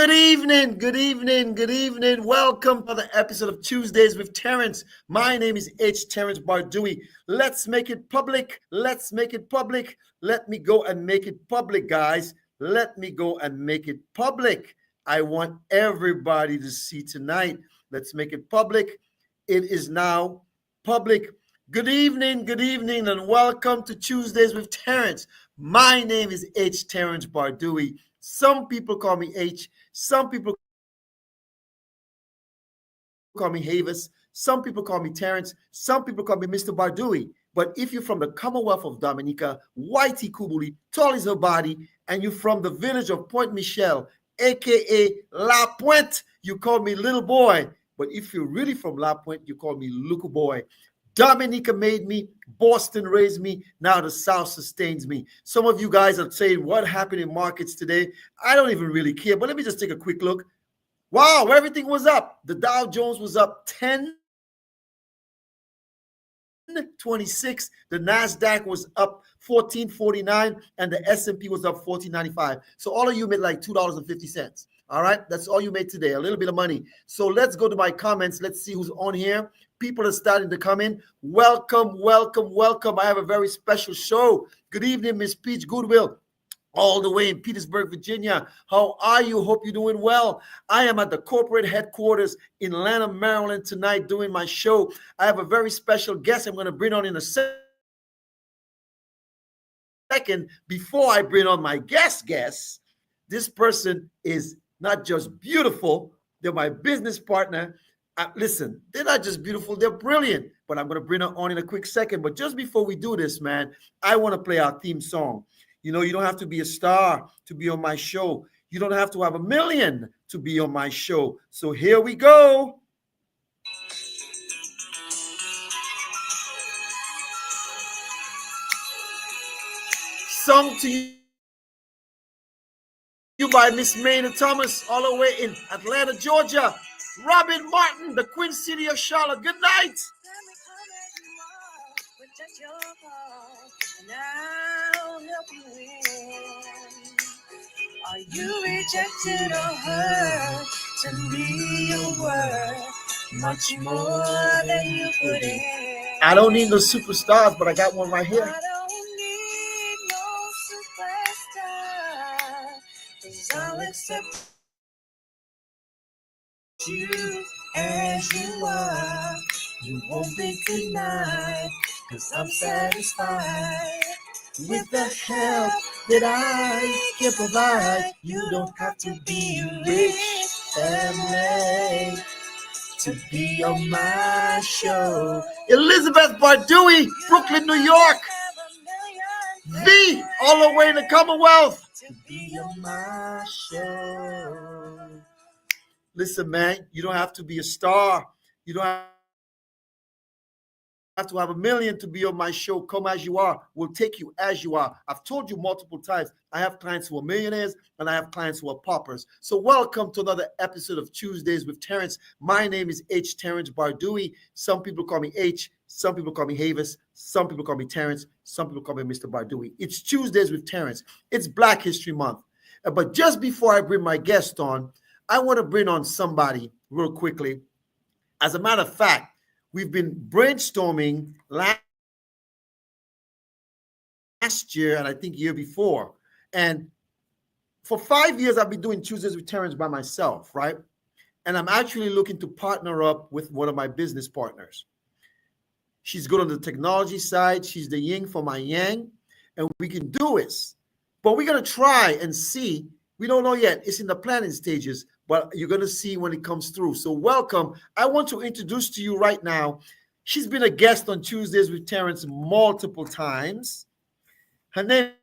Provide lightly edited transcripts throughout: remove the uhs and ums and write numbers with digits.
Good evening, good evening, good evening. Welcome to the episode of Tuesdays with Terrence. My name is Terrence Bardui. Let's make it public. Let's make it public. Let me go and make it public, guys. Let me go and make it public. I want everybody to see tonight. Let's make it public. It is now public. Good evening, and welcome to Tuesdays with Terrence. My name is Terrence Bardui. Some people call me H. Some people call me Havis. Some people call me Terrence. Some people call me Mr. Bardui. But if you're from the Commonwealth of Dominica, Whitey Kubuli, tall as her body, and you're from the village of Point Michel, aka La Pointe, you call me little boy. But if you're really from La Pointe, you call me little boy. Dominica made me, Boston raised me, now the South sustains me. Some of you guys are saying, what happened in markets today? I don't even really care, but let me just take a quick look. Wow, everything was up. The Dow Jones was up 10.26. The NASDAQ was up 14.49, and the S&P was up 14.95. So all of you made like $2.50. All right, that's all you made today, a little bit of money. So let's go to my comments. Let's see who's on here. People are starting to come in. Welcome, welcome, welcome. I have a very special show. Good evening, Miss Peach Goodwill, all the way in Petersburg, Virginia. How are you? Hope you're doing well. I am at the corporate headquarters in Atlanta, Maryland tonight doing my show. I have a very special guest I'm going to bring on in a second. Before I bring on my guest, this person is not just beautiful, they're my business partner. Listen, they're not just beautiful, they're brilliant. But I'm going to bring her on in a quick second. But just before we do this, man, I want to play our theme song. You know, you don't have to be a star to be on my show. You don't have to have 1 million to be on my show. So here we go. Sung to you by Miss Maynard Thomas, all the way in Atlanta, Georgia. Robin Martin, the Queen City of Charlotte. Good night. Are you rejected or hurt? To me, your word much more than you put in. I don't need no superstars, but I got one right here. I don't need no superstar, 'cause I'll accept you as you are. You won't be denied, 'cause I'm satisfied with the help that I can provide. You don't have to be rich family to be on my show. Elizabeth Bardui, Brooklyn, New York. V, all the way in the Commonwealth. To be on my show. Listen, man, you don't have to be a star. You don't have to have 1 million to be on my show. Come as you are. We'll take you as you are. I've told you multiple times, I have clients who are millionaires and I have clients who are paupers. So welcome to another episode of Tuesdays with Terrence. My name is Terrence Bardui. Some people call me H. Some people call me Havis. Some people call me Terrence. Some people call me Mr. Bardui. It's Tuesdays with Terrence. It's Black History Month. But just before I bring my guest on, I want to bring on somebody real quickly. As a matter of fact, we've been brainstorming last year and I think year before. And for 5 years, I've been doing Tuesdays with Terrence by myself, right? And I'm actually looking to partner up with one of my business partners. She's good on the technology side. She's the yin for my yang. And we can do this. But we're going to try and see. We don't know yet. It's in the planning stages. But you're going to see when it comes through. So welcome. I want to introduce to you right now. She's been a guest on Tuesdays with Terrence multiple times. Her name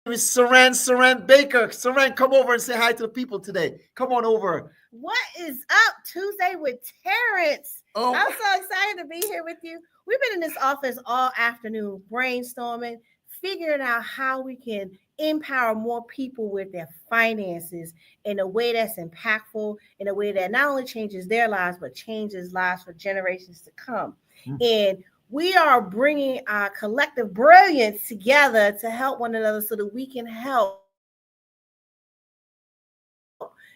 is Saran Baker. Saran, come over and say hi to the people today. Come on over. What is up? Tuesday with Terrence. Oh. I'm so excited to be here with you. We've been in this office all afternoon brainstorming, figuring out how we can empower more people with their finances in a way that's impactful, in a way that not only changes their lives, but changes lives for generations to come. Mm-hmm. And we are bringing our collective brilliance together to help one another so that we can help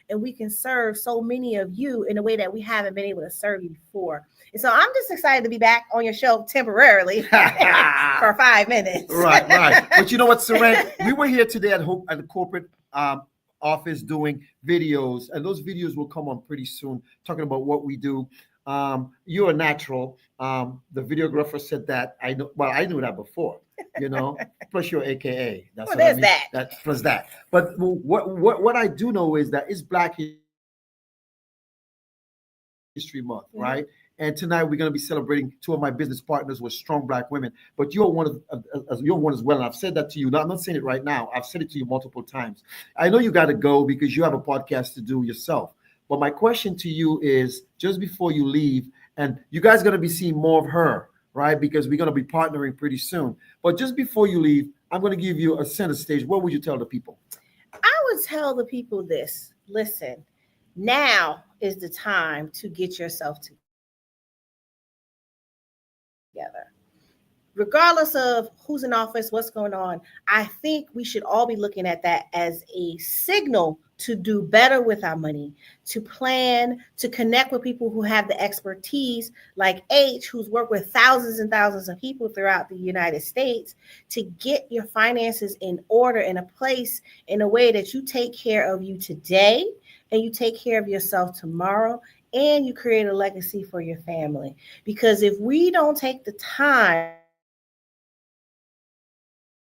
and we can serve so many of you in a way that we haven't been able to serve you before. And so I'm just excited to be back on your show temporarily for 5 minutes. Right. But you know what, Saran? We were here today at Hope at the corporate office doing videos, and those videos will come on pretty soon, talking about what we do. You're a natural. The videographer said that. I know. Well, I knew that before. Plus you're AKA. That's Well, what I there's mean. that. That plus that. But what I do know is that it's Black History Month, Mhm. right? And tonight we're going to be celebrating two of my business partners with strong Black women. But you're one you're one as well. And I've said that to you. I'm not saying it right now. I've said it to you multiple times. I know you got to go because you have a podcast to do yourself. But my question to you is, just before you leave, and you guys are going to be seeing more of her, right? Because we're going to be partnering pretty soon. But just before you leave, I'm going to give you a center stage. What would you tell the people? I would tell the people this. Listen, now is the time to get yourself together. Regardless of who's in office, what's going on, I think we should all be looking at that as a signal to do better with our money, to plan, to connect with people who have the expertise, like H, who's worked with thousands and thousands of people throughout the United States, to get your finances in order, in a place, in a way that you take care of you today and you take care of yourself tomorrow, and you create a legacy for your family. Because if we don't take the time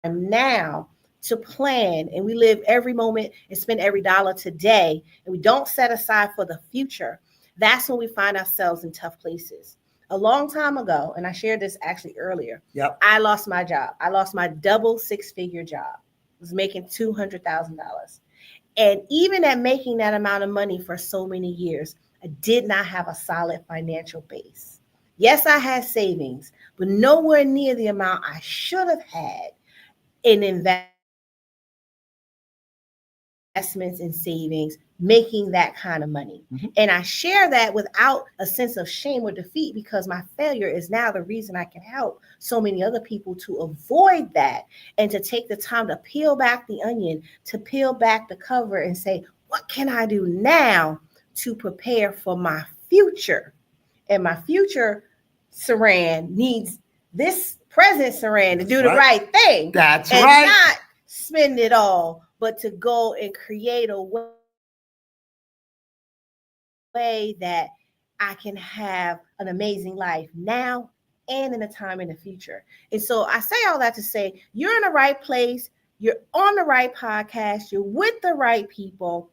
now to plan, and we live every moment and spend every dollar today, and we don't set aside for the future, that's when we find ourselves in tough places. A long time ago, and I shared this actually earlier, Yep. I lost my job. I lost my double six-figure job. I was making $200,000. And even at making that amount of money for so many years, I did not have a solid financial base. Yes, I had savings, but nowhere near the amount I should have had in investments and savings, making that kind of money. Mhm. And I share that without a sense of shame or defeat, because my failure is now the reason I can help so many other people to avoid that, and to take the time to peel back the onion, to peel back the cover and say, what can I do now to prepare for my future? And my future, Saran, needs this present Saran to do the right thing. That's and right. not spend it all, but to go and create a way that I can have an amazing life now and in a time in the future. And so I say all that to say, you're in the right place, you're on the right podcast, you're with the right people.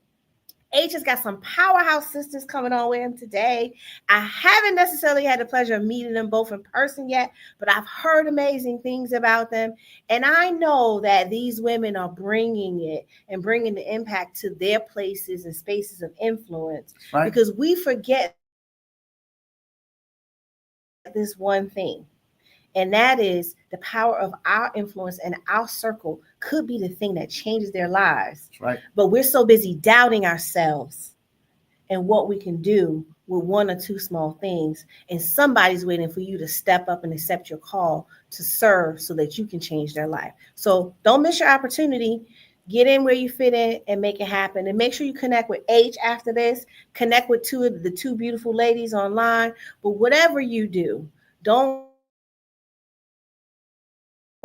H has got some powerhouse sisters coming on with him today. I haven't necessarily had the pleasure of meeting them both in person yet, but I've heard amazing things about them. And I know that these women are bringing it and bringing the impact to their places and spaces of influence. Right. Because we forget this one thing, and that is the power of our influence and our circle could be the thing that changes their lives. Right. But we're so busy doubting ourselves and what we can do with one or two small things. And somebody's waiting for you to step up and accept your call to serve so that you can change their life. So don't miss your opportunity. Get in where you fit in and make it happen. And make sure you connect with H after this. Connect with the two beautiful ladies online. But whatever you do, don't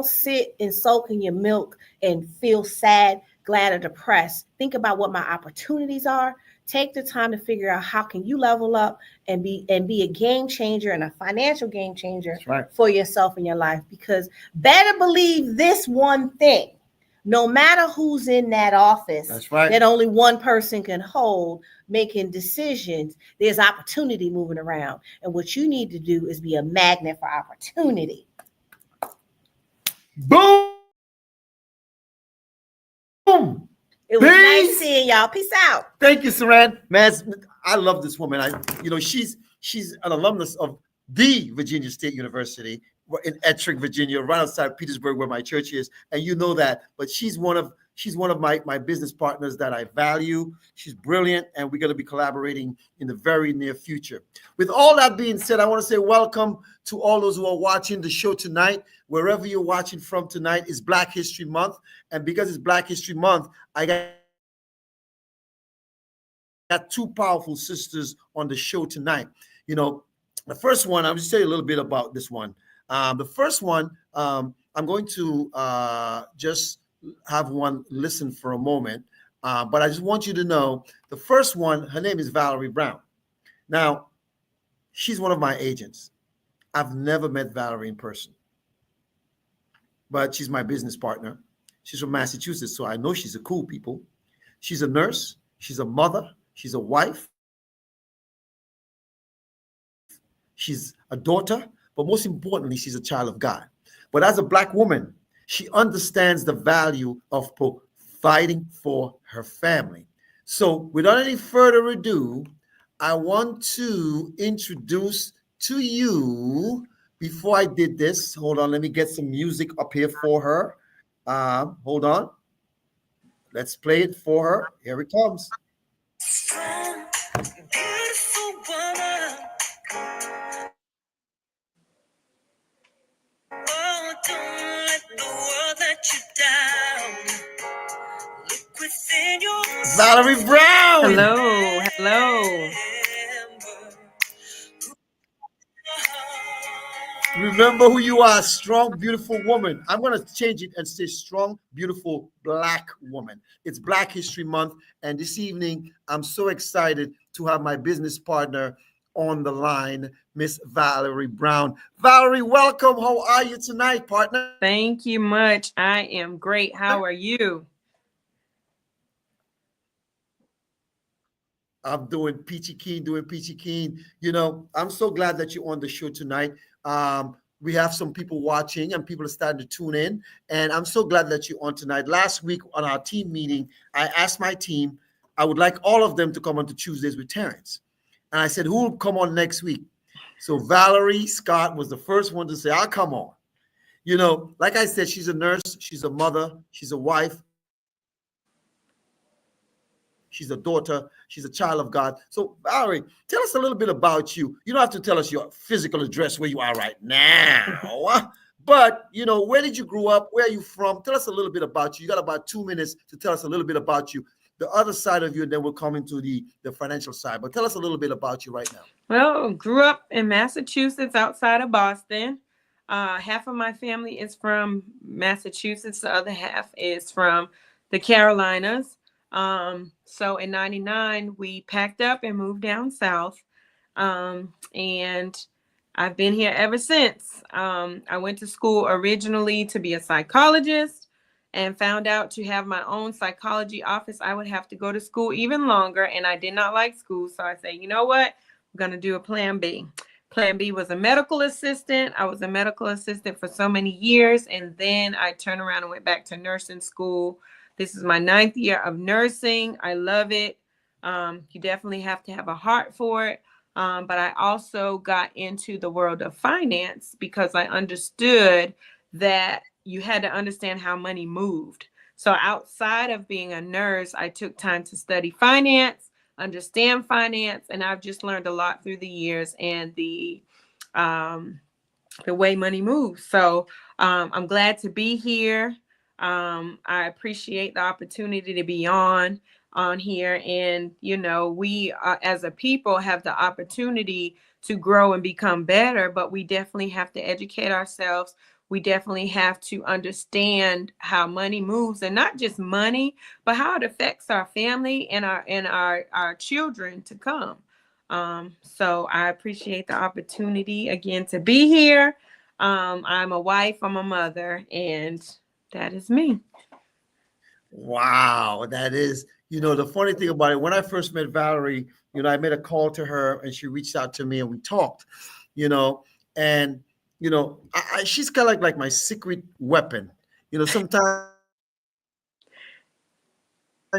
sit and soak in your milk and feel sad, glad, or depressed. Think about what my opportunities are. Take the time to figure out how can you level up and be a game changer and a financial game changer for yourself and your life. Because better believe this one thing, no matter who's in that office that only one person can hold making decisions, there's opportunity moving around. And what you need to do is be a magnet for opportunity. Boom. It was nice seeing y'all. Peace out. Thank you, Saran. Man, I love this woman. She's an alumnus of the Virginia State University in Ettrick, Virginia, right outside Petersburg, where my church is. And you know that. But she's one of my business partners that I value. She's brilliant, and we're going to be collaborating in the very near future. With all that being said, I want to say welcome to all those who are watching the show tonight. Wherever you're watching from tonight is Black History Month. And because it's Black History Month, I got got two powerful sisters on the show tonight. You know, the first one, I'll just tell you a little bit about this one. The first one, I'm going to just have one listen for a moment. But I just want you to know the first one, her name is Valerie Brown. Now, she's one of my agents. I've never met Valerie in person, but she's my business partner. She's from Massachusetts, so I know she's a cool people. She's a nurse, she's a mother, she's a wife, she's a daughter, but most importantly, she's a child of God. But as a Black woman, she understands the value of providing for her family. So, without any further ado, I want to introduce to you, before I did this, hold on, let me get some music up here for her. Hold on. Let's play it for her. Here it comes. Strong, beautiful woman. Oh, don't let the world let you down. Look within yourself. Valerie Brown. Hello, hello. Remember who you are, strong, beautiful woman. I'm going to change it and say strong, beautiful Black woman. It's Black History Month. And this evening, I'm so excited to have my business partner on the line, Miss Valerie Brown. Valerie, welcome. How are you tonight, partner? Thank you much. I am great. How are you? I'm doing peachy keen. You know, I'm so glad that you're on the show tonight. We have some people watching and people are starting to tune in. And I'm so glad that you're on tonight. Last week on our team meeting, I asked my team, I would like all of them to come on to Tuesdays with Terrence. And I said, who will come on next week? So Valerie Scott was the first one to say, I'll come on. You know, like I said, she's a nurse, she's a mother, she's a wife, she's a daughter, she's a child of God. So Valerie, tell us a little bit about you. You don't have to tell us your physical address where you are right now, but you know, where did you grow up? Where are you from? Tell us a little bit about you. You got about 2 minutes to tell us a little bit about you, the other side of you, and then we'll come into the financial side. But tell us a little bit about you right now. Well, grew up in Massachusetts outside of Boston. Half of my family is from Massachusetts. The other half is from the Carolinas. So in 99, we packed up and moved down south. And I've been here ever since. I went to school originally to be a psychologist and found out to have my own psychology office, I would have to go to school even longer. And I did not like school. So I said, you know what? I'm going to do a plan B. Plan B was a medical assistant. I was a medical assistant for so many years. And then I turned around and went back to nursing school. This is my 9th year of nursing. I love it. You definitely have to have a heart for it. But I also got into the world of finance because I understood that you had to understand how money moved. So outside of being a nurse, I took time to study finance, understand finance, and I've just learned a lot through the years and the way money moves. So I'm glad to be here. I appreciate the opportunity to be on here. And, you know, we as a people have the opportunity to grow and become better, but we definitely have to educate ourselves. We definitely have to understand how money moves, and not just money, but how it affects our family and our children to come. So I appreciate the opportunity again to be here. I'm a wife, I'm a mother, and that is me. Wow, that is, you know, the funny thing about it, when I first met Valerie, you know, I made a call to her and she reached out to me and we talked, you know, and, you know, she's kind of like my secret weapon. You know, sometimes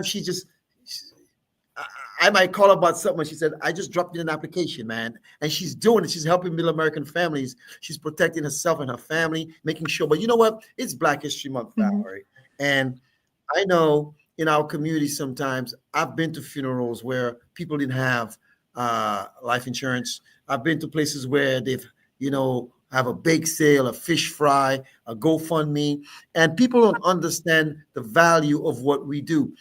she just, I might call about something and she said, I just dropped in an application, man. And she's doing it. She's helping middle American families. She's protecting herself and her family, making sure. But you know what? It's Black History Month, Valerie. And I know in our community sometimes I've been to funerals where people didn't have life insurance. I've been to places where they've, you know, have a bake sale, a fish fry, a GoFundMe, and people don't understand the value of what we do.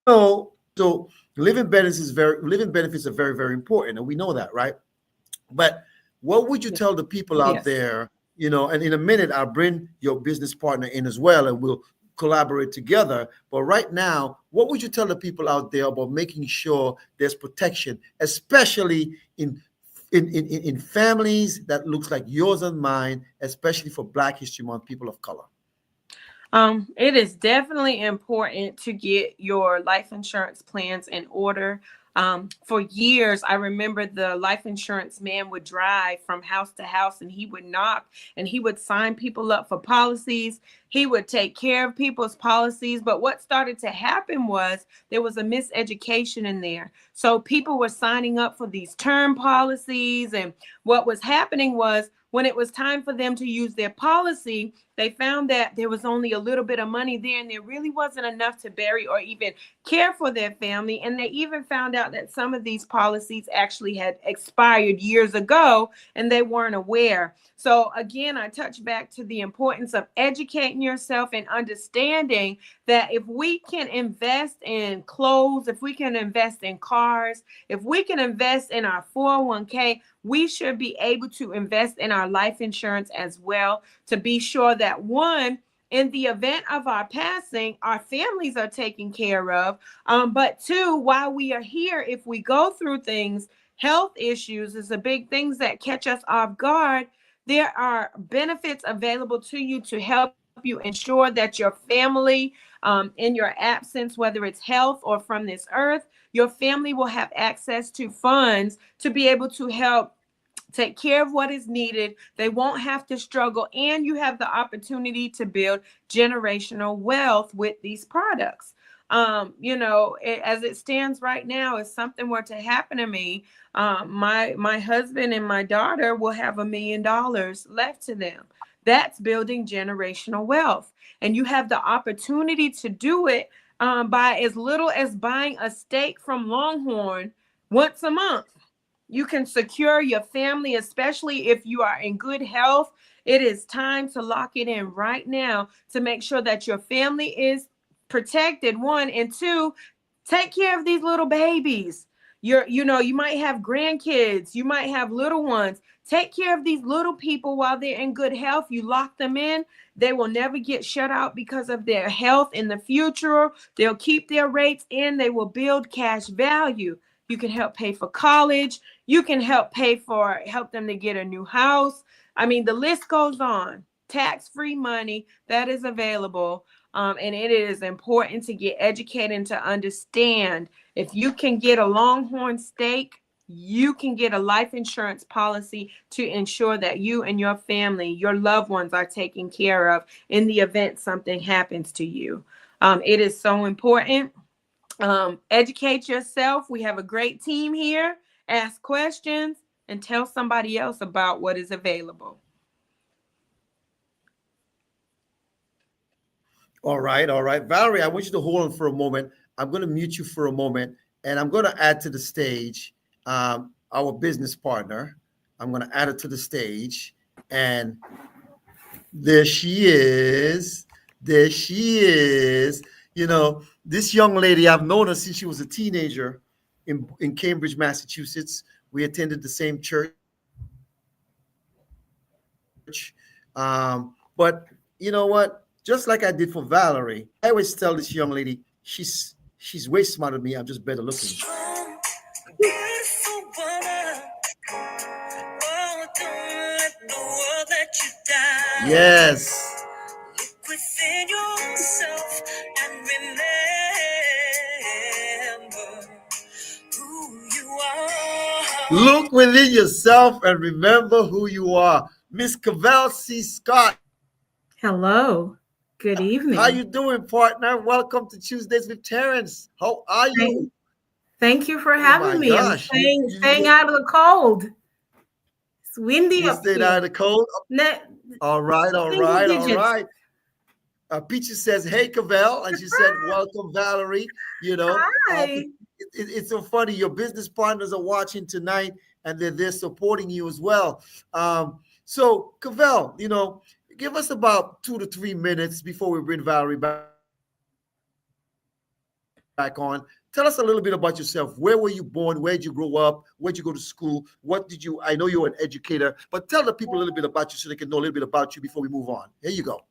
So living benefits are very, very important, and we know that, right? But what would you Yeah. tell the people out Yes. there? And in a minute, I'll bring your business partner in as well, and we'll collaborate together. But right now, what would you tell the people out there about making sure there's protection, especially in families that looks like yours and mine, especially for Black History Month people of color? It is definitely important to get your life insurance plans in order. For years, I remember the life insurance man would drive from house to house and he would knock and he would sign people up for policies. He would take care of people's policies. But what started to happen was there was a miseducation in there. So people were signing up for these term policies. And what was happening was when it was time for them to use their policy, they found that there was only a little bit of money there and there really wasn't enough to bury or even care for their family. And they even found out that some of these policies actually had expired years ago and they weren't aware. So again, I touch back to the importance of educating yourself and understanding that if we can invest in clothes, if we can invest in cars, if we can invest in our 401k, we should be able to invest in our life insurance as well, to be sure that one, in the event of our passing, our families are taken care of. But two, while we are here, if we go through things, health issues is the big things that catch us off guard. There are benefits available to you to help you ensure that your family, in your absence, whether it's health or from this earth, your family will have access to funds to be able to help take care of what is needed. They won't have to struggle, and you have the opportunity to build generational wealth with these products. As it stands right now, if something were to happen to me, my husband and my daughter will have $1 million left to them. That's building generational wealth, and you have the opportunity to do it by as little as buying a steak from Longhorn once a month. You can secure your family, especially if you are in good health. It is time to lock it in right now to make sure that your family is protected, one, and two, take care of these little babies. You might have grandkids, you might have little ones. Take care of these little people while they're in good health. You lock them in, they will never get shut out because of their health in the future. They'll keep their rates in, they will build cash value. You can help pay for college. You can help them to get a new house. I mean, the list goes on. Tax-free money that is available. And it is important to get educated and to understand if you can get a Longhorn steak, you can get a life insurance policy to ensure that you and your family, your loved ones, are taken care of in the event something happens to you. It is so important. Educate yourself. We have a great team here. Ask questions and tell somebody else about what is available. All right. Valerie, I want you to hold on for a moment. I'm going to mute you for a moment, and I'm going to add to the stage our business partner. I'm going to add her to the stage, and there she is. There she is. This young lady, I've known her since she was a teenager in Cambridge, Massachusetts. We attended the same church. But you know what? Just like I did for Valerie, I always tell this young lady, she's way smarter than me. I'm just better looking. Strong, beautiful woman. Oh, don't let the world let you down. Yes. Look within yourself and remember who you are. Look within yourself and remember who you are. Miss Cavell C. Scott. Hello. Good How evening. you doing, partner? Welcome to Tuesdays with Terrence. How are Thank, you? thank you for Oh my having me. I'm gosh. staying out of the cold. It's windy You up stayed here. out of the cold? Ne- All right, all Single right, all digits. right. Peaches says, "Hey, Cavell," and she said, "Welcome, Valerie." Hi. It's so funny. Your business partners are watching tonight, and they're supporting you as well. So, Cavell, give us about 2 to 3 minutes before we bring Valerie back on. back on. Tell us a little bit about yourself. Where were you born? Where did you grow up? Where did you go to school? What did you? I know you're an educator, but tell the people a little bit about you so they can know a little bit about you before we move on. Here you go.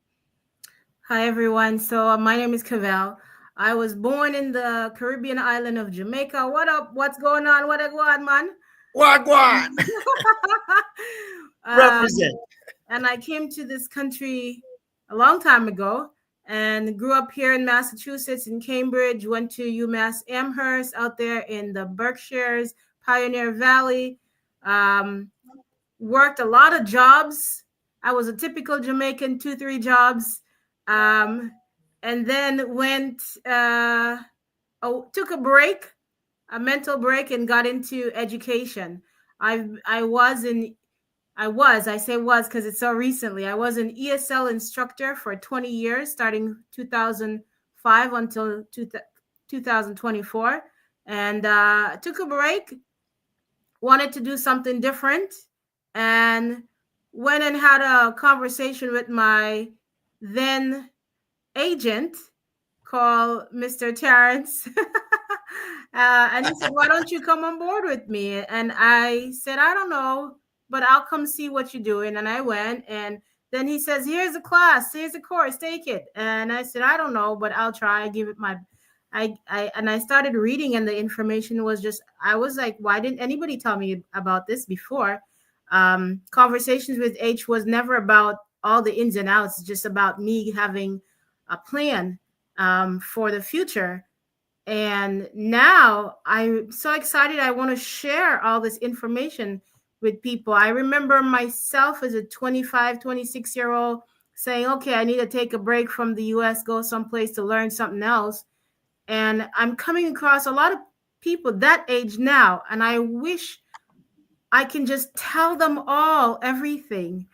Hi, everyone. So, my name is Cavell. I was born in the Caribbean island of Jamaica. What up? What's going on? What a go on, man? Wagwan. um, Represent. and I came to this country a long time ago and grew up here in Massachusetts in Cambridge. Went to UMass Amherst out there in the Berkshires, Pioneer Valley. Um, Worked a lot of jobs. I was a typical Jamaican, 2, 3 jobs. Um, and then took a break, a mental break, and got into education. I was in I say was because it's so recently. I was an ESL instructor for 20 years, starting 2005 until 2024, and took a break, wanted to do something different, and went and had a conversation with my then agent called Mr. Terrence. And he said, "Why don't you come on board with me?" And I said, "I don't know, but I'll come see what you're doing." And I went, and then he says, "Here's a class, here's a course, take it." And I said, "I don't know, but I'll try. I give it my I started reading, and the information was just, I was like, why didn't anybody tell me about this before? Conversations with H was never about all the ins and outs, just about me having a plan for the future. And now I'm so excited. I want to share all this information with people. I remember myself as a 25, 26-year old saying, okay, I need to take a break from the US, go someplace to learn something else. And I'm coming across a lot of people that age now, and I wish I can just tell them all everything,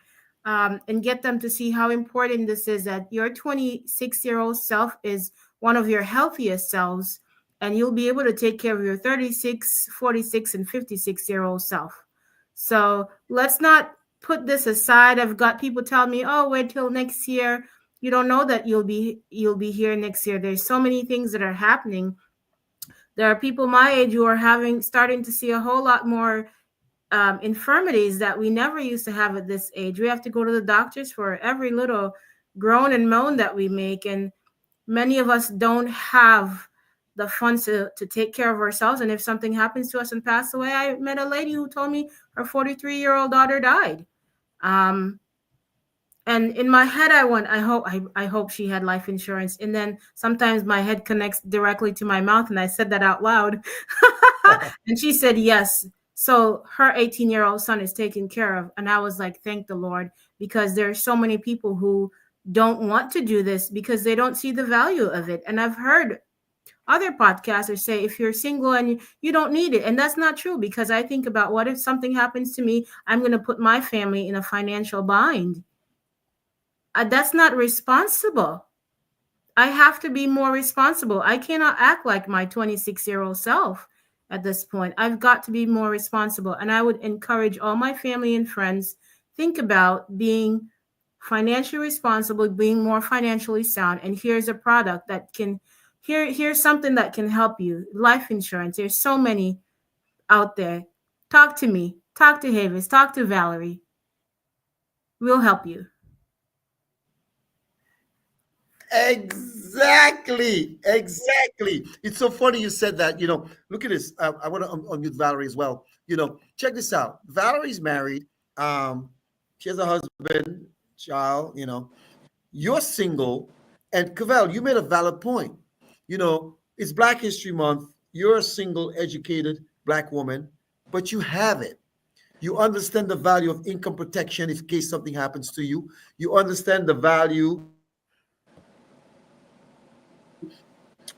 and get them to see how important this is, that your 26-year-old self is one of your healthiest selves, and you'll be able to take care of your 36, 46, and 56-year-old self. So let's not put this aside. I've got people tell me, oh, wait till next year. You don't know that you'll be here next year. There's so many things that are happening. There are people my age who are starting to see a whole lot more infirmities that we never used to have at this age. We have to go to the doctors for every little groan and moan that we make, and many of us don't have the funds to take care of ourselves. And if something happens to us and pass away, I met a lady who told me her 43-year-old daughter died. And in my head, I hope she had life insurance. And then sometimes my head connects directly to my mouth, and I said that out loud. And she said yes. So her 18-year-old son is taken care of. And I was like, thank the Lord, because there are so many people who don't want to do this because they don't see the value of it. And I've heard other podcasters say, if you're single and you don't need it. And that's not true, because I think about, what if something happens to me? I'm going to put my family in a financial bind. That's not responsible. I have to be more responsible. I cannot act like my 26-year-old self at this point. I've got to be more responsible. And I would encourage all my family and friends, think about being financially responsible, being more financially sound. And here's a product that here's something that can help you. Life insurance. There's so many out there. Talk to me. Talk to Havis. Talk to Valerie. We'll help you. Exactly. It's so funny you said that. Look at this. I want to unmute Valerie as well. Check this out. Valerie's married. She has a husband, child. You're single, and Cavell, you made a valid point. It's Black History Month. You're a single, educated Black woman, but you have it. You understand the value of income protection in case something happens to you. You understand the value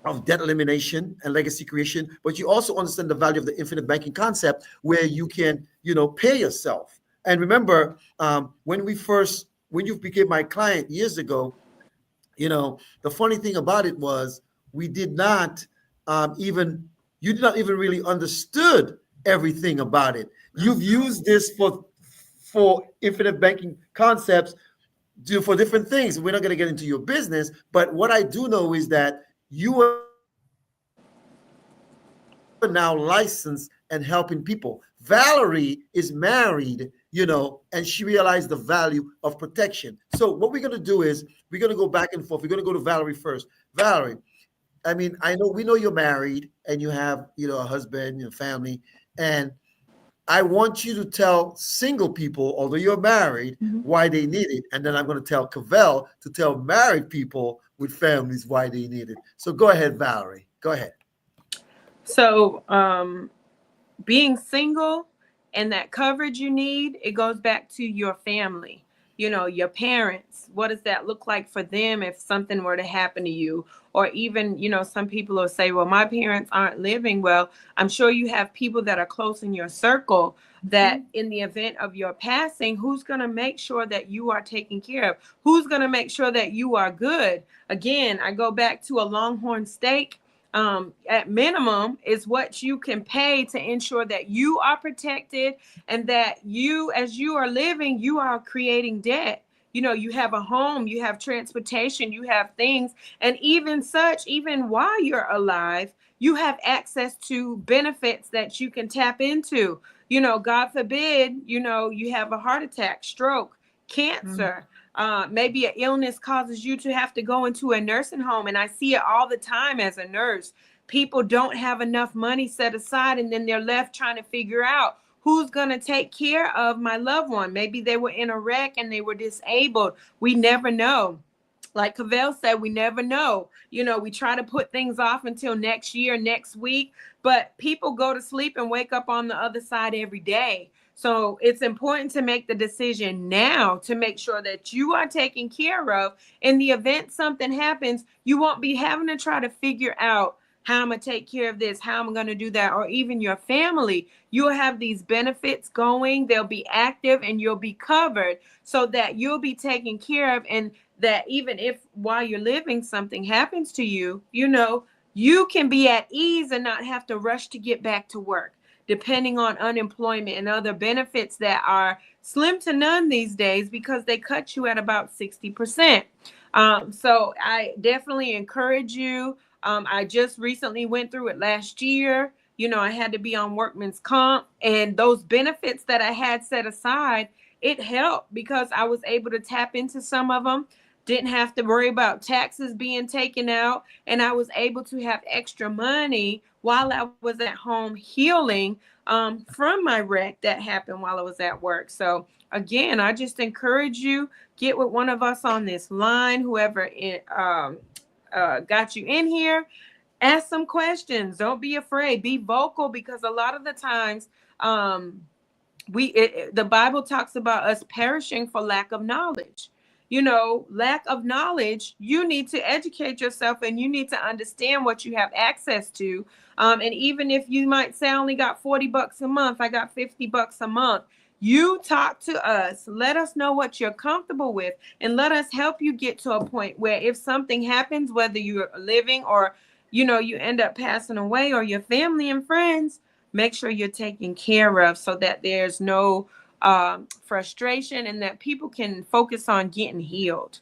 of debt elimination and legacy creation, but you also understand the value of the infinite banking concept, where you can, pay yourself. And remember, when you became my client years ago, the funny thing about it was, we did not you did not even really understood everything about it. You've used this for infinite banking concepts, for different things. We're not going to get into your business, but what I do know is that you now licensed and helping people. Valerie is married, and she realized the value of protection. So what we're going to do is we're going to go back and forth. We're going to go to Valerie first. Valerie, I mean, we know you're married and you have, a husband, your family, and I want you to tell single people, although you're married, why they need it. And then I'm going to tell Cavell to tell married people with families why they need it. So go ahead, Valerie. Go ahead. So, being single and that coverage you need, it goes back to your family, your parents. What does that look like for them if something were to happen to you? Or even, some people will say, well, my parents aren't living. Well, I'm sure you have people that are close in your circle that in the event of your passing, who's going to make sure that you are taken care of? Who's going to make sure that you are good? Again, I go back to a Longhorn steak. At minimum is what you can pay to ensure that you are protected and that you, as you are living, you are creating debt. You have a home, you have transportation, you have things. And even while you're alive, you have access to benefits that you can tap into. God forbid, you have a heart attack, stroke, cancer. Maybe an illness causes you to have to go into a nursing home. And I see it all the time as a nurse. People don't have enough money set aside, and then they're left trying to figure out who's going to take care of my loved one. Maybe they were in a wreck and they were disabled. We never know. Like Cavell said, we never know. We try to put things off until next year, next week, but people go to sleep and wake up on the other side every day. So it's important to make the decision now to make sure that you are taken care of. In the event something happens, you won't be having to try to figure out how I'm going to take care of this, how I'm going to do that, or even your family. You'll have these benefits going, they'll be active, and you'll be covered so that you'll be taken care of. And that even if while you're living something happens to you, you can be at ease and not have to rush to get back to work, depending on unemployment and other benefits that are slim to none these days because they cut you at about 60%. So I definitely encourage you. I just recently went through it last year. I had to be on workman's comp, and those benefits that I had set aside, it helped because I was able to tap into some of them. Didn't have to worry about taxes being taken out, and I was able to have extra money while I was at home healing from my wreck that happened while I was at work. So again, I just encourage you, get with one of us on this line, whoever got you in here. Ask some questions. Don't be afraid. Be vocal, because a lot of the times the Bible talks about us perishing for lack of knowledge. Lack of knowledge, you need to educate yourself and you need to understand what you have access to. And even if you might say, I only got $40 a month, I got $50 a month. You talk to us, let us know what you're comfortable with, and let us help you get to a point where if something happens, whether you're living or, you end up passing away, or your family and friends, make sure you're taken care of so that there's no frustration and that people can focus on getting healed.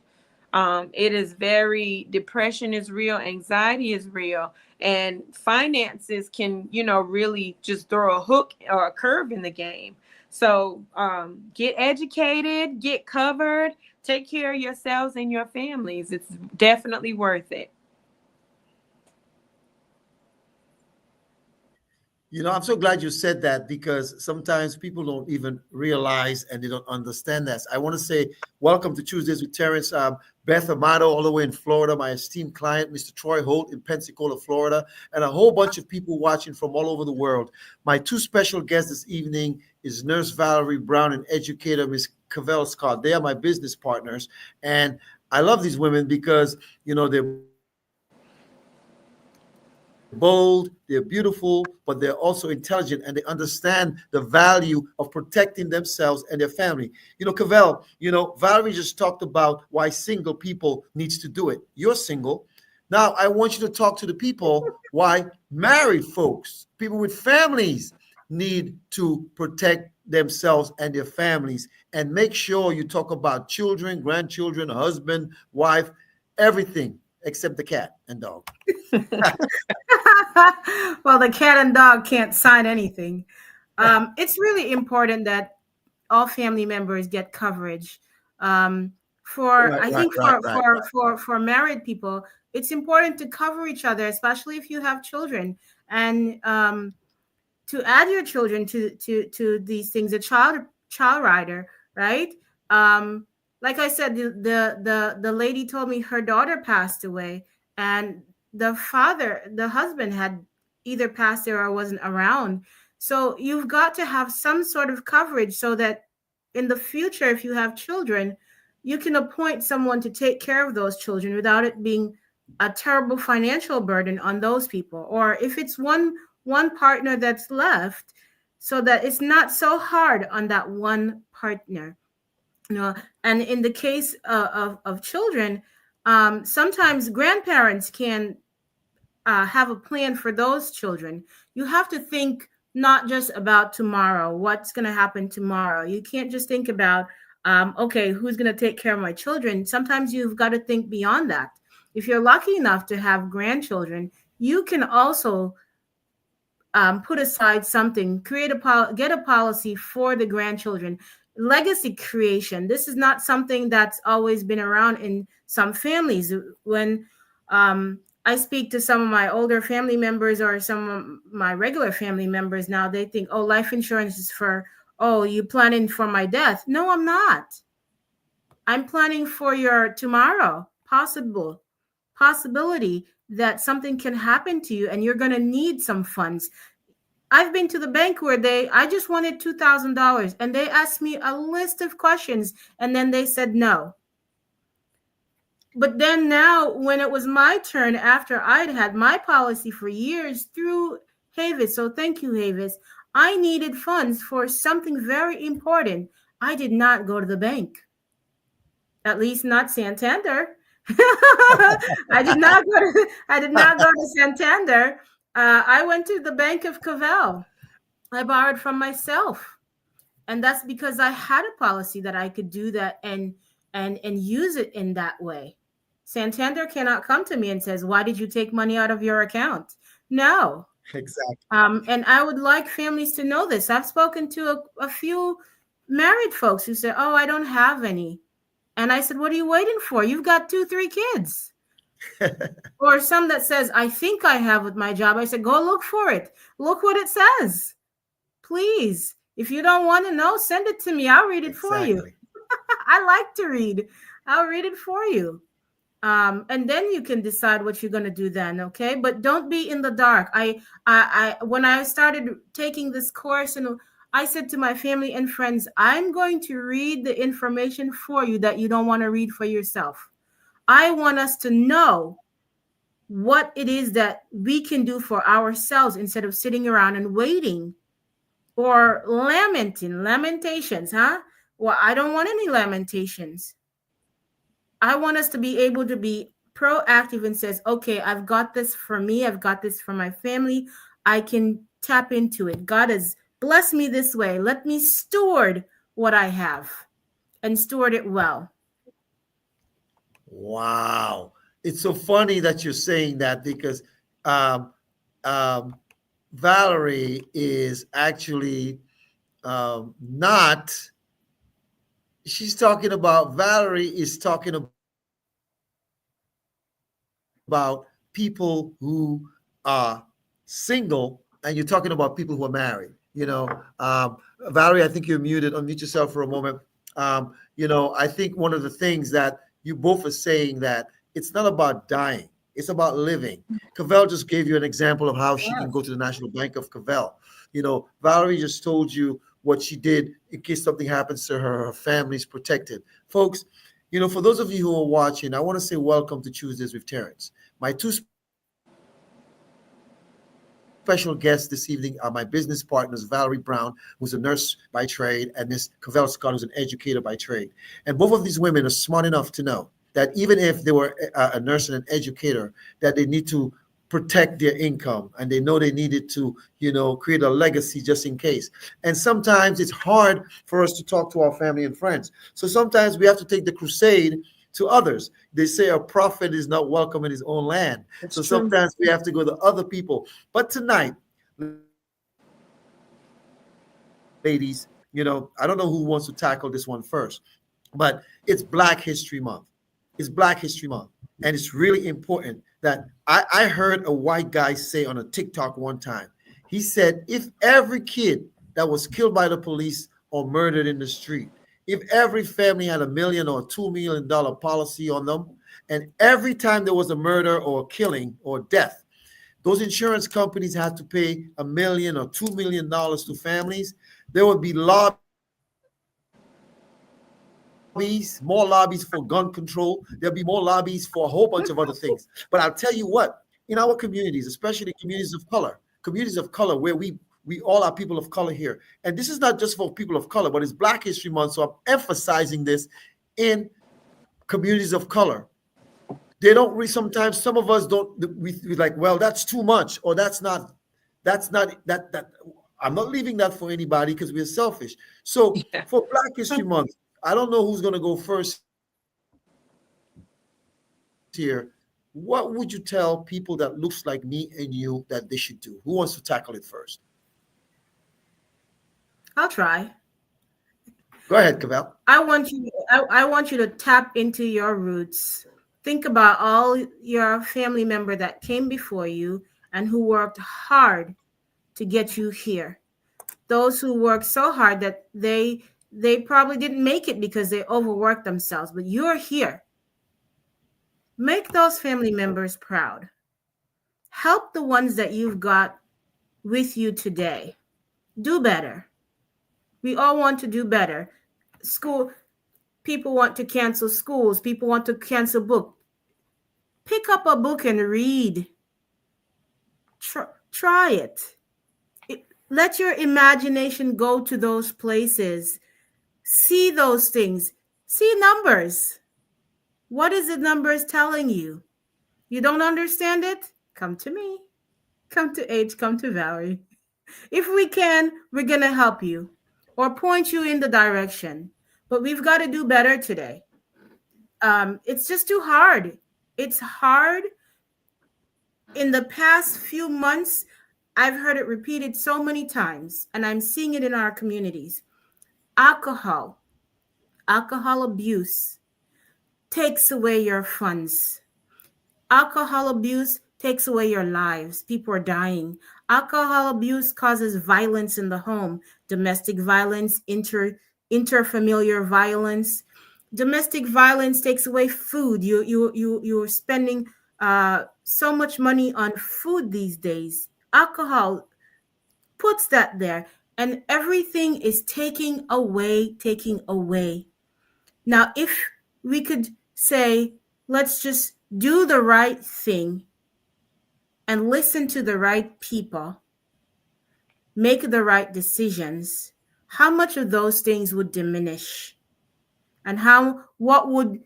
Depression is real, anxiety is real, and finances can, really just throw a hook or a curve in the game. So get educated, get covered, take care of yourselves and your families. It's definitely worth it. I'm so glad you said that, because sometimes people don't even realize and they don't understand that. I want to say welcome to Tuesdays with Terrence. Beth Amato, all the way in Florida, my esteemed client, Mr. Troy Holt in Pensacola, Florida, and a whole bunch of people watching from all over the world. My two special guests this evening is Nurse Valerie Brown and educator Miss Cavell Scott. They are my business partners, and I love these women because, they're bold, they're beautiful, but they're also intelligent, and they understand the value of protecting themselves and their family. Cavell, Valerie just talked about why single people needs to do it. You're single. Now I want you to talk to the people why married folks, people with families, need to protect themselves and their families. And make sure you talk about children, grandchildren, husband, wife, everything except the cat and dog. Well, the cat and dog can't sign anything. It's really important that all family members get coverage. Um, for Right, I right, think right, right, right. for married people, it's important to cover each other, especially if you have children, and to add your children to these things. A child rider, right? Um, like I said, the lady told me her daughter passed away, and the husband had either passed away or wasn't around. So you've got to have some sort of coverage so that in the future, if you have children, you can appoint someone to take care of those children without it being a terrible financial burden on those people. Or if it's one partner that's left, so that it's not so hard on that one partner. You know, and in the case of children, sometimes grandparents can have a plan for those children. You have to think not just about tomorrow, what's going to happen tomorrow. You can't just think about, okay, who's going to take care of my children? Sometimes you've got to think beyond that. If you're lucky enough to have grandchildren, you can also put aside something, get a policy for the grandchildren. Legacy creation. This is not something that's always been around in some families. When I speak to some of my older family members or some of my regular family members now, they think, oh, life insurance is for, oh, you planning for my death. No, I'm not. I'm planning for your tomorrow, possibility that something can happen to you and you're going to need some funds. I've been to the bank where I just wanted $2,000 and they asked me a list of questions and then they said no. But then now when it was my turn after I'd had my policy for years through Havis, so thank you, Havis, I needed funds for something very important. I did not go to the bank. At least not Santander. I did not go to Santander. I went to the Bank of Cavell. I borrowed from myself, and that's because I had a policy that I could do that and use it in that way. Santander cannot come to me and says, "Why did you take money out of your account?" No. Exactly. And I would like families to know this. I've spoken to a few married folks who say, "Oh, I don't have any." And I said, what are you waiting for? You've got 2-3 kids. Or some that says, I think I have with my job. I said, go look for it. Look what it says. Please. If you don't want to know, send it to me. I'll read it for you. I like to read. I'll read it for you. And then you can decide what you're going to do then. Okay. But don't be in the dark. When I started taking this course, and I said to my family and friends, I'm going to read the information for you that you don't want to read for yourself. I want us to know what it is that we can do for ourselves instead of sitting around and waiting or lamentations, huh? Well, I don't want any lamentations. I want us to be able to be proactive and says, okay, I've got this for me. I've got this for my family. I can tap into it. God has blessed me this way. Let me steward what I have and steward it well. Wow. It's so funny that you're saying that because um, Valerie is actually not, Valerie is talking about people who are single, and you're talking about people who are married. Valerie, I think you're muted. Unmute yourself for a moment. I think one of the things that you both are saying that it's not about dying, it's about living. Cavell just gave you an example of how she can go to the National Bank of Cavell. Valerie just told you what she did in case something happens to her family's protected. Folks, for those of you who are watching, I want to say welcome to Tuesdays with Terrence. My two special guests this evening are my business partners, Valerie Brown, who's a nurse by trade, and Miss Cavell Scott, who's an educator by trade. And both of these women are smart enough to know that even if they were a nurse and an educator, that they need to protect their income, and they know they needed to, create a legacy just in case. And sometimes it's hard for us to talk to our family and friends. So sometimes we have to take the crusade to others. They say a prophet is not welcome in his own land. That's So true. sometimes we have to go to other people. But tonight, ladies, I don't know who wants to tackle this one first, but it's Black History Month. It's Black History Month. And it's really important that I heard a white guy say on a TikTok one time, he said, if every kid that was killed by the police or murdered in the street, if every family had $1 million or $2 million policy on them, and every time there was a murder or a killing or death, those insurance companies had to pay $1 million or $2 million to families, there would be lobbies, more lobbies for gun control. There'll be more lobbies for a whole bunch of other things. But I'll tell you what, in our communities, especially communities of color where we all are people of color here. And this is not just for people of color, but it's Black History Month. So I'm emphasizing this in communities of color. They don't read, sometimes some of us don't, we like, well, that's too much, or that's not that I'm not leaving that for anybody because we're selfish. So Yeah. for Black History Month, I don't know who's going to go first here. What would you tell people that looks like me and you that they should do? Who wants to tackle it first? I'll try. Go ahead, Cavell. I want you to tap into your roots. Think about all your family member that came before you and who worked hard to get you here. Those who worked so hard that they probably didn't make it because they overworked themselves, but you're here. Make those family members proud. Help the ones that you've got with you today. Do better. We all want to do better. School people want to cancel schools, people want to cancel book. Pick up a book and read. Try it. Let your imagination go to those places. See those things. See numbers. What is the numbers telling you? You don't understand it? Come to me. Come to H, come to Valerie. If we can, we're going to help you or point you in the direction. But we've got to do better today. It's just too hard. It's hard. In the past few months, I've heard it repeated so many times, and I'm seeing it in our communities. Alcohol abuse takes away your funds. Alcohol abuse takes away your lives. People are dying. Alcohol abuse causes violence in the home, domestic violence, interfamiliar violence. Domestic violence takes away food. You're spending so much money on food these days. Alcohol puts that there, and everything is taking away. Now, if we could say, let's just do the right thing and listen to the right people, make the right decisions, how much of those things would diminish? And what would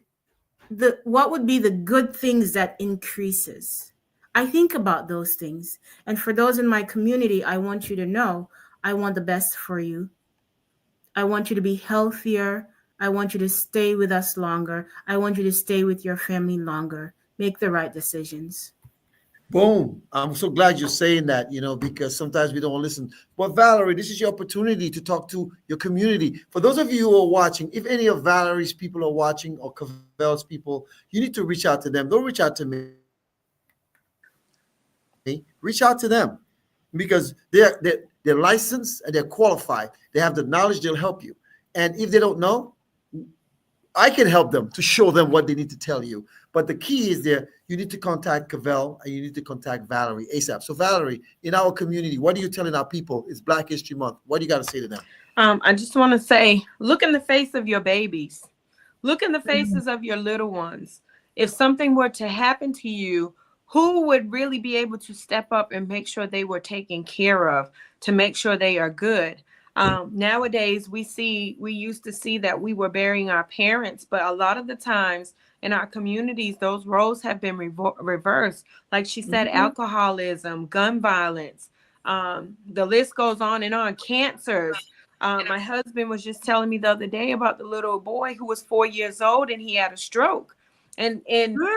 be the good things that increases? I think about those things. And for those in my community, I want you to know I want the best for you. I want you to be healthier. I want you to stay with us longer. I want you to stay with your family longer. Make the right decisions. Boom. I'm so glad you're saying that, because sometimes we don't listen. But Valerie, this is your opportunity to talk to your community. For those of you who are watching, if any of Valerie's people are watching or Cavell's people, you need to reach out to them. Don't reach out to me. Reach out to them because they're licensed and they're qualified. They have the knowledge. They'll help you. And if they don't know, I can help them to show them what they need to tell you. But the key is there. You need to contact Cavell and you need to contact Valerie ASAP. So Valerie, in our community, what are you telling our people? It's Black History Month. What do you got to say to them? I just want to say, look in the face of your babies. Look in the faces of your little ones. If something were to happen to you, who would really be able to step up and make sure they were taken care of, to make sure they are good? Nowadays, we used to see that we were burying our parents, but a lot of the times in our communities, those roles have been reversed. Like she said, alcoholism, gun violence, the list goes on and on, cancers. My husband was just telling me the other day about the little boy who was 4 years old and he had a stroke. And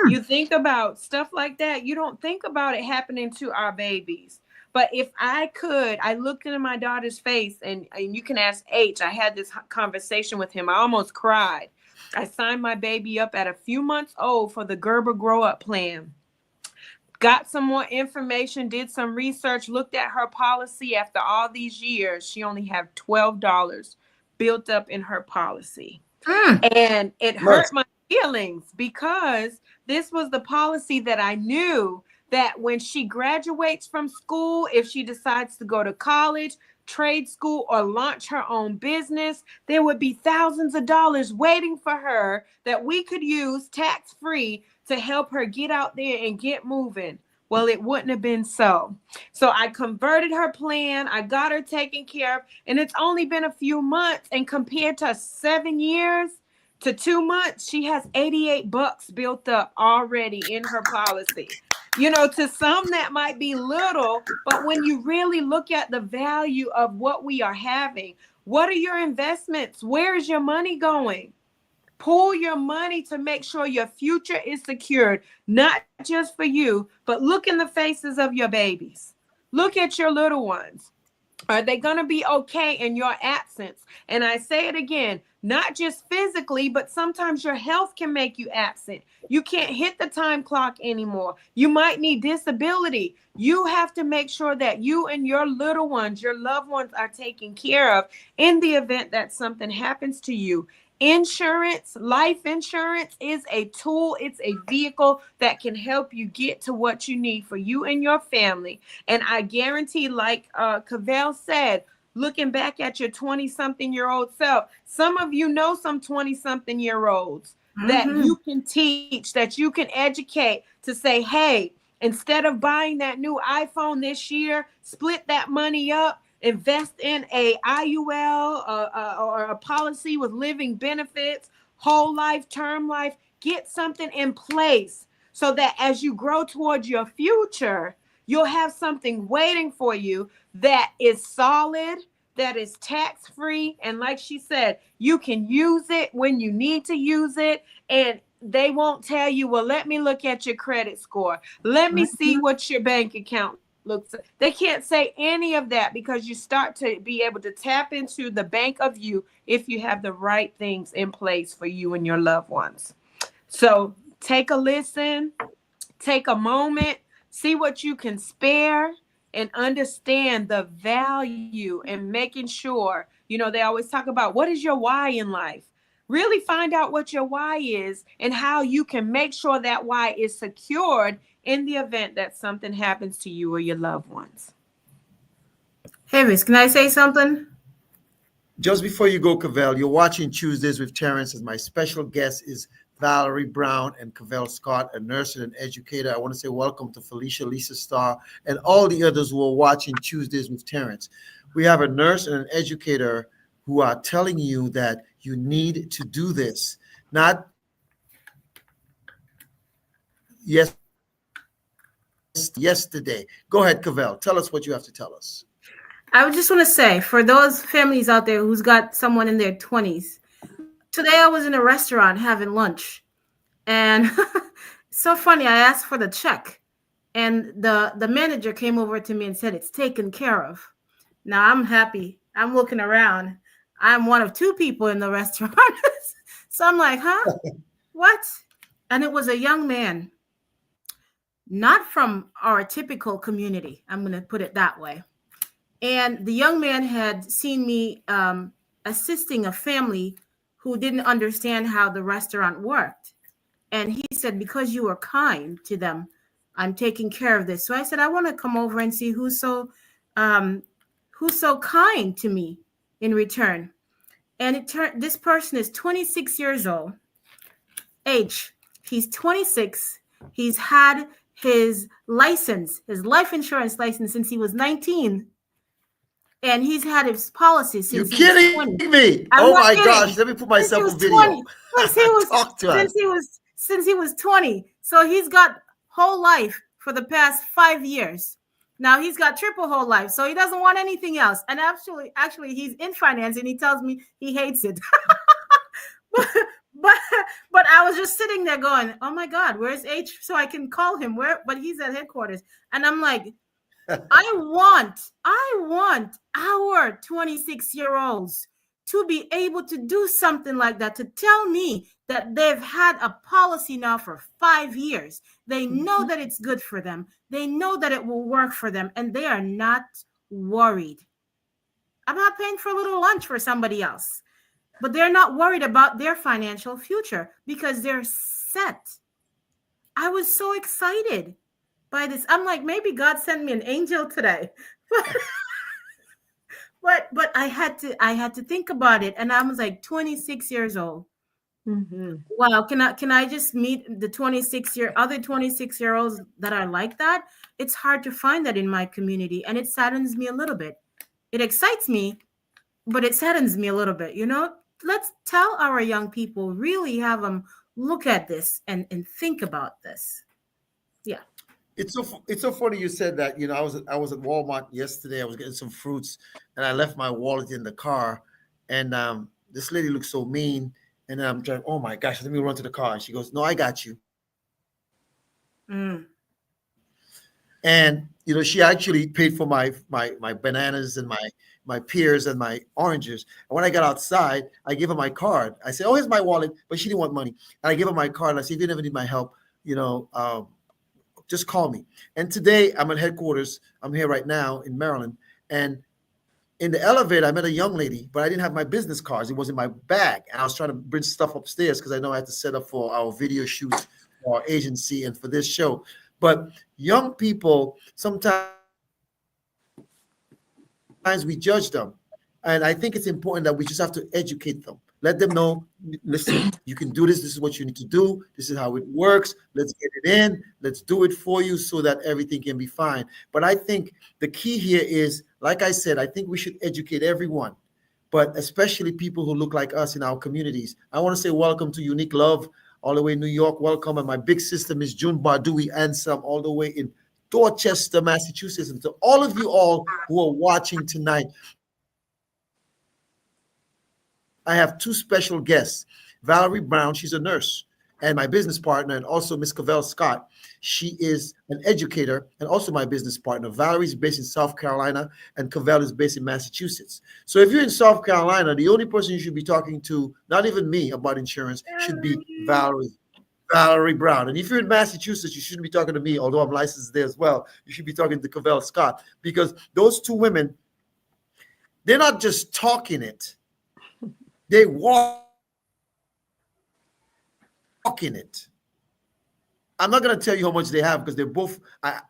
you think about stuff like that, you don't think about it happening to our babies. But if I could, I looked into my daughter's face, and you can ask H. I had this conversation with him. I almost cried. I signed my baby up at a few months old for the Gerber Grow Up Plan. Got some more information, did some research, looked at her policy. After all these years, she only had $12 built up in her policy. And it hurt my feelings because this was the policy that I knew that when she graduates from school, if she decides to go to college, trade school, or launch her own business, there would be thousands of dollars waiting for her that we could use tax-free to help her get out there and get moving. Well, it wouldn't have been so. So I converted her plan. I got her taken care of. And it's only been a few months. And compared to 7 years to 2 months, she has $88 built up already in her policy. You know, to some that might be little, but when you really look at the value of what we are having, what are your investments? Where is your money going? Pool your money to make sure your future is secured, not just for you, but look in the faces of your babies. Look at your little ones. Are they going to be okay in your absence? And I say it again, not just physically, but sometimes your health can make you absent. You can't hit the time clock anymore. You might need disability. You have to make sure that you and your little ones, your loved ones, are taken care of in the event that something happens to you. Insurance, life insurance is a tool. It's a vehicle that can help you get to what you need for you and your family. And I guarantee, like Cavell said, looking back at your 20-something-year-old self, some of you know some 20-something-year-olds that you can teach, that you can educate to say, hey, instead of buying that new iPhone this year, split that money up. Invest in a IUL or a policy with living benefits, whole life, term life. Get something in place so that as you grow towards your future, you'll have something waiting for you that is solid, that is tax-free. And like she said, you can use it when you need to use it. And they won't tell you, well, let me look at your credit score. Let me see what your bank account looks. They can't say any of that because you start to be able to tap into the bank of you if you have the right things in place for you and your loved ones. So take a listen, take a moment, see what you can spare, and understand the value and making sure, you know, they always talk about what is your why in life. Really find out what your why is and how you can make sure that why is secured in the event that something happens to you or your loved ones. Harris, can I say something? Just before you go, Cavell, you're watching Tuesdays with Terrence, and my special guest is Valerie Brown and Cavell Scott, a nurse and an educator. I want to say welcome to Felicia, Lisa Starr, and all the others who are watching Tuesdays with Terrence. We have a nurse and an educator who are telling you that you need to do this. Not yesterday. Go ahead, Cavell. Tell us what you have to tell us. I would just want to say, for those families out there who's got someone in their 20s, today I was in a restaurant having lunch, and so funny, I asked for the check, and the manager came over to me and said, it's taken care of. Now I'm happy. I'm looking around. I'm one of 2 people in the restaurant. So I'm like, huh? What? And it was a young man, not from our typical community. I'm going to put it that way. And the young man had seen me assisting a family who didn't understand how the restaurant worked. And he said, because you were kind to them, I'm taking care of this. So I said, I want to come over and see who's so kind to me in return. And this person is 26 years old. Age, he's 26. He's had his license, his life insurance license, since he was 19. And he's had his policy since he was 20. You're kidding me. I'm not my kidding. gosh. Let me put myself on video. 20. Talk to us. Since he was 20. So he's got whole life for the past 5 years. Now he's got triple whole life. So he doesn't want anything else. And actually he's in finance and he tells me he hates it. But I was just sitting there going, "Oh my God, where's H? So I can call him." Where? But he's at headquarters, and I'm like, I want our 26-year-olds to be able to do something like that, to tell me that they've had a policy now for 5 years. They know that it's good for them. They know that it will work for them, and they are not worried. I'm not paying for a little lunch for somebody else, but they're not worried about their financial future because they're set. I was so excited by this. I'm like, maybe God sent me an angel today. But I had to think about it, and I was like 26 years old. Mm-hmm. Wow, can I just meet the other 26-year-olds that are like that? It's hard to find that in my community, and it saddens me a little bit. It excites me, but it saddens me a little bit, you know? Let's tell our young people, really have them look at this and think about this. Yeah. It's so funny you said that. I was at Walmart yesterday. I was getting some fruits, and I left my wallet in the car, and this lady looked so mean. And then I'm trying. Oh my gosh! Let me run to the car. And she goes, "No, I got you." Mm. And she actually paid for my bananas and my pears and my oranges. And when I got outside, I gave her my card. I said, "Oh, here's my wallet," but she didn't want money. And I gave her my card. And I said, "If you ever need my help, you know, just call me." And today I'm at headquarters. I'm here right now in Maryland. And in the elevator, I met a young lady, but I didn't have my business cards. It was in my bag. And I was trying to bring stuff upstairs because I know I had to set up for our video shoots for our agency and for this show. But young people, sometimes we judge them. And I think it's important that we just have to educate them. Let them know, listen, you can do this. This is what you need to do. This is how it works. Let's get it in. Let's do it for you so that everything can be fine. But I think the key here is, like I said, I think we should educate everyone, but especially people who look like us in our communities. I want to say welcome to Unique Love, all the way in New York. Welcome. And my big sister, Miss June Bardui Ansem, all the way in Dorchester, Massachusetts. And to all of you all who are watching tonight, I have two special guests. Valerie Brown, she's a nurse, and my business partner, and also Miss Cavell Scott. She is an educator and also my business partner. Valerie's based in South Carolina, and Cavell is based in Massachusetts. So if you're in South Carolina, the only person you should be talking to, not even me about insurance, should be Valerie Brown. And if you're in Massachusetts, you shouldn't be talking to me, although I'm licensed there as well. You should be talking to Cavell Scott, because those two women, they're not just talking it. They walk in it. I'm not going to tell you how much they have because they're both,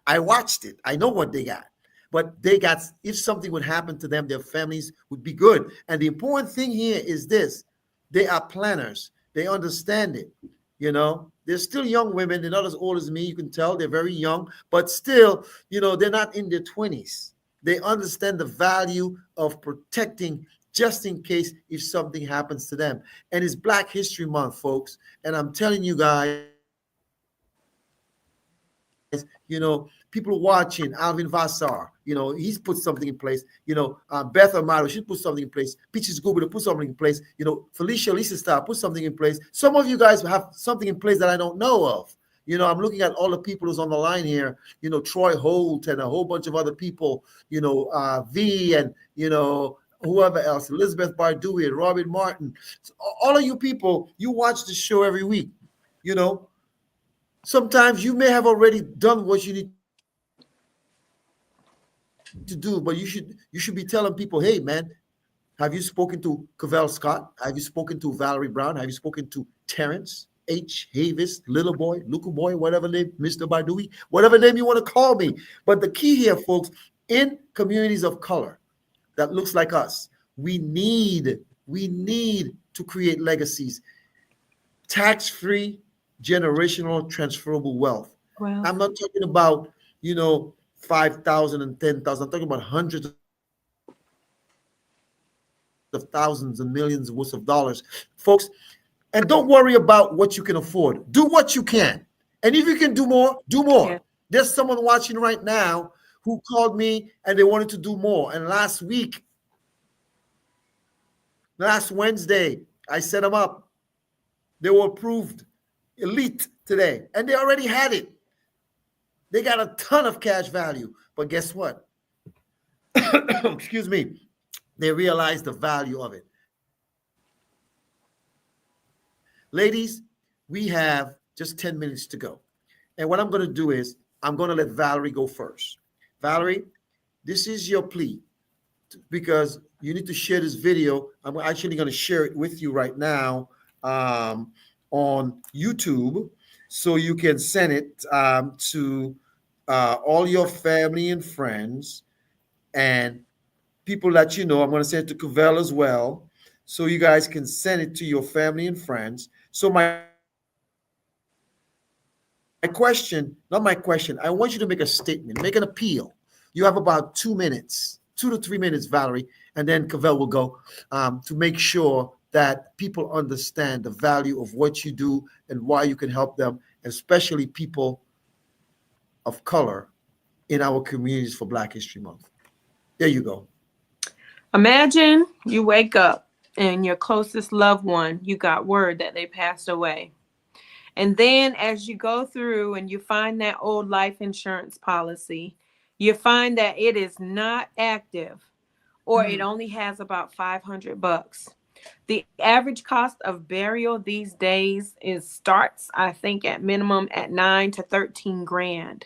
I watched it. I know what they got. But they got, if something would happen to them, their families would be good. And the important thing here is this: they are planners. They understand it. They're still young women. They're not as old as me. You can tell they're very young, but still, they're not in their 20s. They understand the value of protecting just in case if something happens to them. And it's Black History Month, folks. And I'm telling you guys, people watching, Alvin Vassar, he's put something in place. Beth Amaro, she put something in place. Peaches Google put something in place. Felicia Lisa Star put something in place. Some of you guys have something in place that I don't know of. I'm looking at all the people who's on the line here, Troy Holt and a whole bunch of other people, V and, whoever else, Elizabeth Bardui and Robin Martin. So all of you people, you watch the show every week. Sometimes you may have already done what you need to do, but you should be telling people, hey man, have you spoken to Cavell Scott? Have you spoken to Valerie Brown? Have you spoken to Terrence H. Havis, Little Boy, Luca Boy, whatever name, Mr. Bardui, whatever name you want to call me? But the key here, folks, in communities of color that looks like us, we need to create legacies, tax-free, generational, transferable wealth. Well, I'm not talking about 5,000 and 10,000. I'm talking about hundreds of thousands and millions worth of dollars, folks. And don't worry about what you can afford. Do what you can, and if you can do more, do more. Yeah. There's someone watching right now who called me and they wanted to do more. And last Wednesday, I set them up. They were approved. elite today, and they already had it. They got a ton of cash value, but guess what? Excuse me. They realized the value of it. Ladies, we have just 10 minutes to go. And what I'm going to do is I'm going to let Valerie go first. Valerie, this is your plea because you need to share this video. I'm actually going to share it with you right now on YouTube so you can send it to all your family and friends and people that you know. I'm going to send it to Cavell as well so you guys can send it to your family and friends. So my question, not my question, I want you to make a statement, make an appeal. You have about 2 minutes, 2 to 3 minutes, Valerie, and then Cavell will go to make sure that people understand the value of what you do and why you can help them, especially people of color in our communities for Black History Month. There you go. Imagine you wake up and your closest loved one, you got word that they passed away. And then as you go through and you find that old life insurance policy, you find that it is not active or it only has about $500. The average cost of burial these days starts, I think, at minimum at 9 to 13 grand.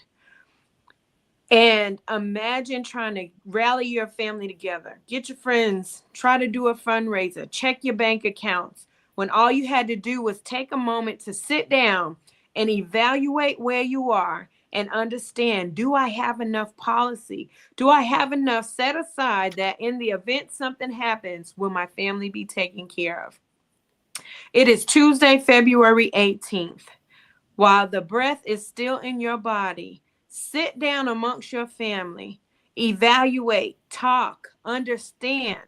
And imagine trying to rally your family together, get your friends, try to do a fundraiser, check your bank accounts, when all you had to do was take a moment to sit down and evaluate where you are and understand, do I have enough policy? Do I have enough set aside that in the event something happens, will my family be taken care of? It is Tuesday, February 18th. While the breath is still in your body, sit down amongst your family, evaluate, talk, understand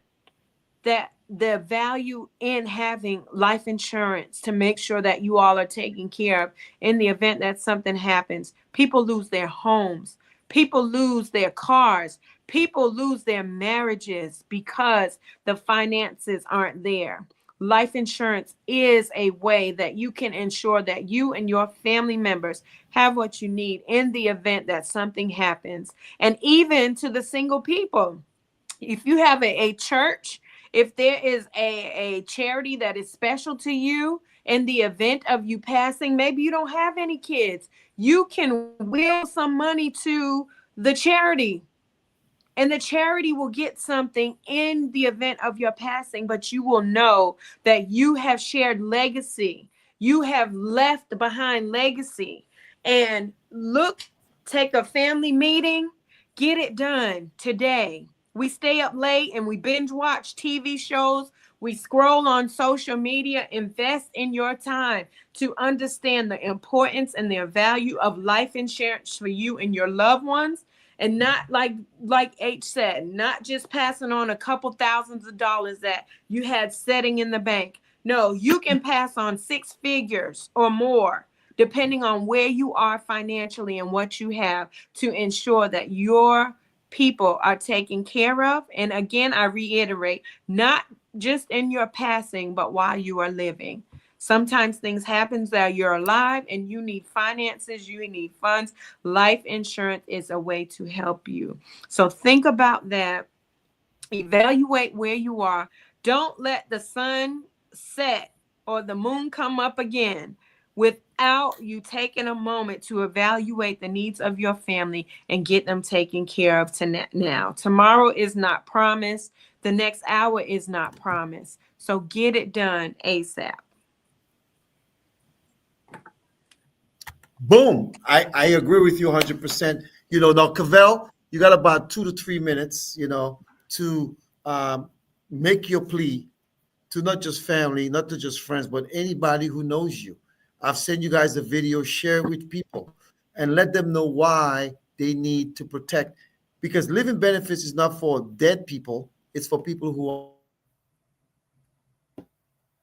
that the value in having life insurance to make sure that you all are taken care of in the event that something happens. People lose their homes. People lose their cars. People lose their marriages because the finances aren't there. Life insurance is a way that you can ensure that you and your family members have what you need in the event that something happens. And even to the single people, if you have a church, if there is a charity that is special to you in the event of you passing, maybe you don't have any kids, you can will some money to the charity. And the charity will get something in the event of your passing, but you will know that you have shared legacy. You have left behind legacy. And look, take a family meeting, get it done today. We stay up late and we binge watch TV shows. We scroll on social media. Invest in your time to understand the importance and the value of life insurance for you and your loved ones. And not like H said, not just passing on a couple thousands of dollars that you had sitting in the bank. No, you can pass on 6 figures or more, depending on where you are financially and what you have, to ensure that your people are taken care of. And again, I reiterate, not just in your passing, but while you are living. Sometimes things happen that you're alive and you need finances, you need funds. Life insurance is a way to help you. So think about that. Evaluate where you are. Don't let the sun set or the moon come up again without you taking a moment to evaluate the needs of your family and get them taken care of now. Tomorrow is not promised. The next hour is not promised. So get it done ASAP. Boom. I agree with you 100%. Now, Cavell, you got about 2 to 3 minutes, to make your plea to not just family, not to just friends, but anybody who knows you. I've sent you guys a video, share it with people and let them know why they need to protect. Because living benefits is not for dead people, it's for people who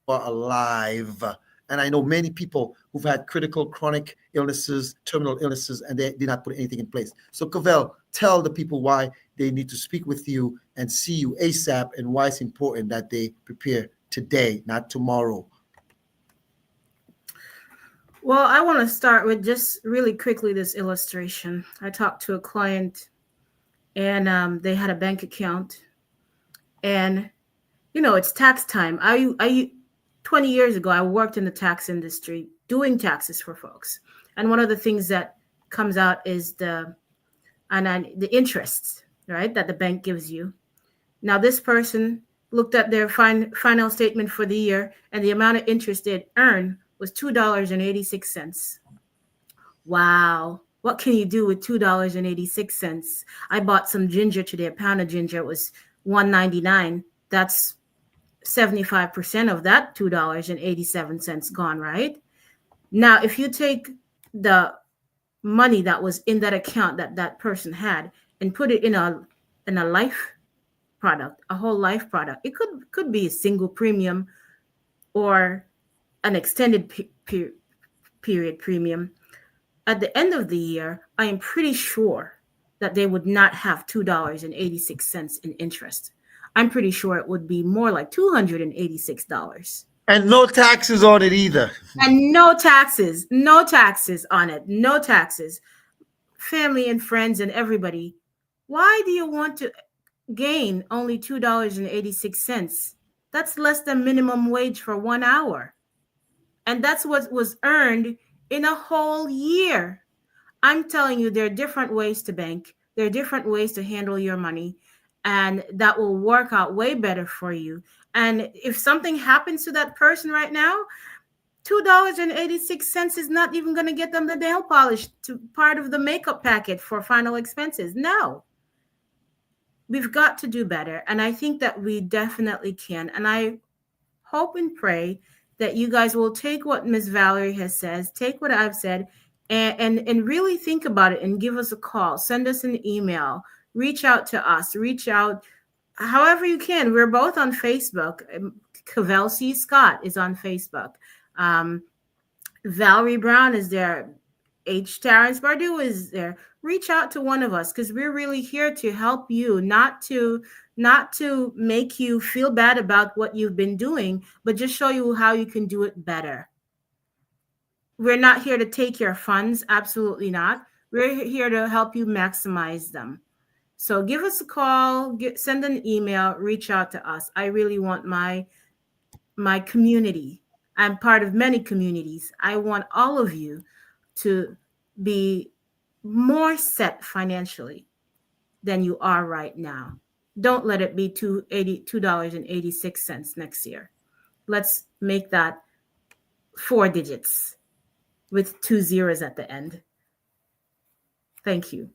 are alive. And I know many people who've had critical chronic illnesses, terminal illnesses, and they did not put anything in place. So Cavell, tell the people why they need to speak with you and see you ASAP and why it's important that they prepare today, not tomorrow. Well, I want to start with just really quickly this illustration. I talked to a client, and they had a bank account, and it's tax time. I 20 years ago, I worked in the tax industry doing taxes for folks, and one of the things that comes out is the interests, right, that the bank gives you. Now, this person looked at their final statement for the year, and the amount of interest they'd earned was $2.86. Wow. What can you do with $2.86? I bought some ginger today. A pound of ginger was $1.99. That's 75% of that $2.87 gone, right? Now, if you take the money that was in that account that that person had and put it in a life product, a whole life product, it could be a single premium or an extended period premium. At the end of the year, I am pretty sure that they would not have $2.86 in interest. I'm pretty sure it would be more like $286. And no taxes on it either. And no taxes on it, no taxes. Family and friends and everybody, why do you want to gain only $2.86? That's less than minimum wage for 1 hour. And that's what was earned in a whole year. I'm telling you, there are different ways to bank. There are different ways to handle your money, and that will work out way better for you. And if something happens to that person right now, $2.86 is not even going to get them the nail polish to part of the makeup packet for final expenses. No, we've got to do better. And I think that we definitely can. And I hope and pray that you guys will take what Miss Valerie has said, take what I've said, and really think about it and give us a call, send us an email, reach out to us, reach out however you can. We're both on Facebook. Cavell C. Scott is on Facebook. Valerie Brown is there. Terrence Bardu is there. Reach out to one of us, because we're really here to help you, not to make you feel bad about what you've been doing, but just show you how you can do it better. We're not here to take your funds. Absolutely not. We're here to help you maximize them. So give us a call, send an email, reach out to us. I really want my community. I'm part of many communities. I want all of you to be more set financially than you are right now. Don't let it be $2.86 next year. Let's make that 4 digits with 2 zeros at the end. Thank you.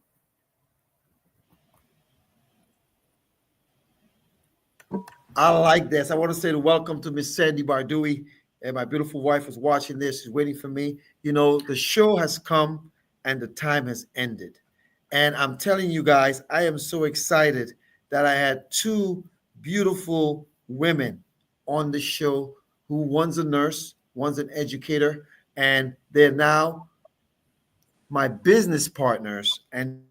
I like this. I want to say welcome to Miss Sandy Bardui. And my beautiful wife is watching this. She's waiting for me. The show has come and the time has ended. And I'm telling you guys, I am so excited that I had 2 beautiful women on the show, who one's a nurse, one's an educator, and they're now my business partners, and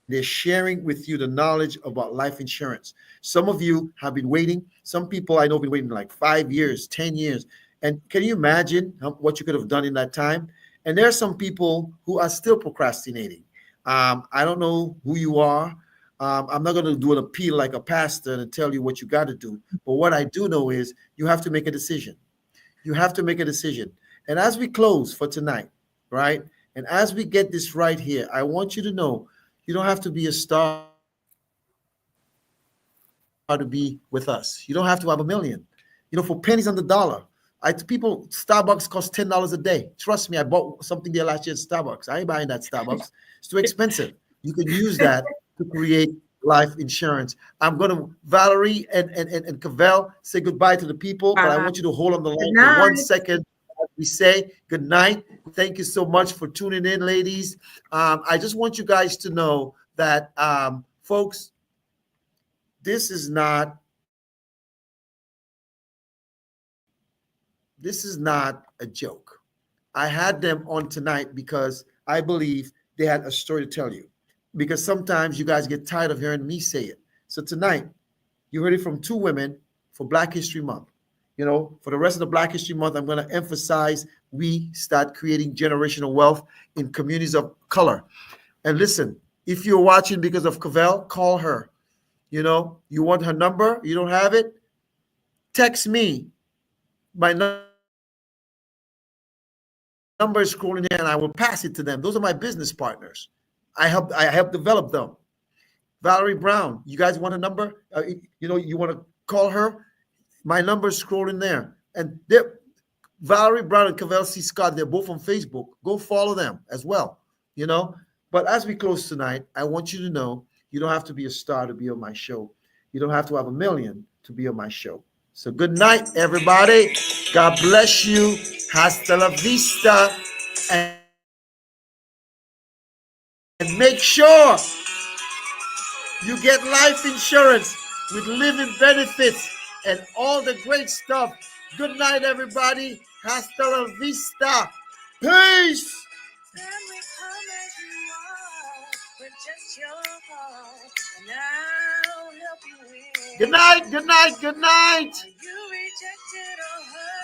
they're sharing with you the knowledge about life insurance. Some of you have been waiting. Some people I know have been waiting like 5 years, 10 years. And can you imagine what you could have done in that time? And there are some people who are still procrastinating. I don't know who you are. I'm not going to do an appeal like a pastor and tell you what you got to do. But what I do know is you have to make a decision. You have to make a decision. And as we close for tonight, right? And as we get this right here, I want you to know you don't have to be a star to be with us. You don't have to have a million. For pennies on the dollar. Starbucks costs $10 a day. Trust me, I bought something there last year at Starbucks. I ain't buying that Starbucks. It's too expensive. You can use that to create life insurance. I'm going to, Valerie and Cavell, say goodbye to the people, but I want you to hold on the line for 1 second. We say good night. Thank you so much for tuning in, ladies. I just want you guys to know that, folks, this is not a joke. I had them on tonight because I believe they had a story to tell you. Because sometimes you guys get tired of hearing me say it. So tonight, you heard it from 2 women for Black History Month. You know, for the rest of the Black History Month, I'm going to emphasize we start creating generational wealth in communities of color. And listen, if you're watching because of Cavell, call her. You know, you want her number, you don't have it, text me. My number is scrolling here and I will pass it to them. Those are my business partners. I help develop them. Valerie Brown, you guys want a number? You want to call her? My number is scrolling there. And Valerie Brown and Cavell C. Scott, they're both on Facebook. Go follow them as well, you know. But as we close tonight, I want you to know you don't have to be a star to be on my show. You don't have to have a million to be on my show. So good night, everybody. God bless you. Hasta la vista. And make sure you get life insurance with living benefits and all the great stuff. Good night, everybody. Hasta la vista. Peace. Good night, good night, good night.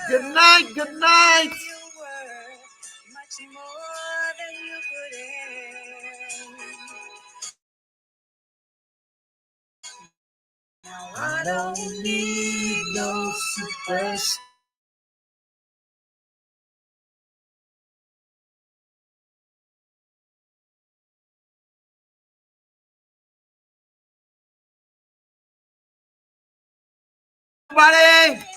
Good night, good night. I don't need no superstar. Everybody.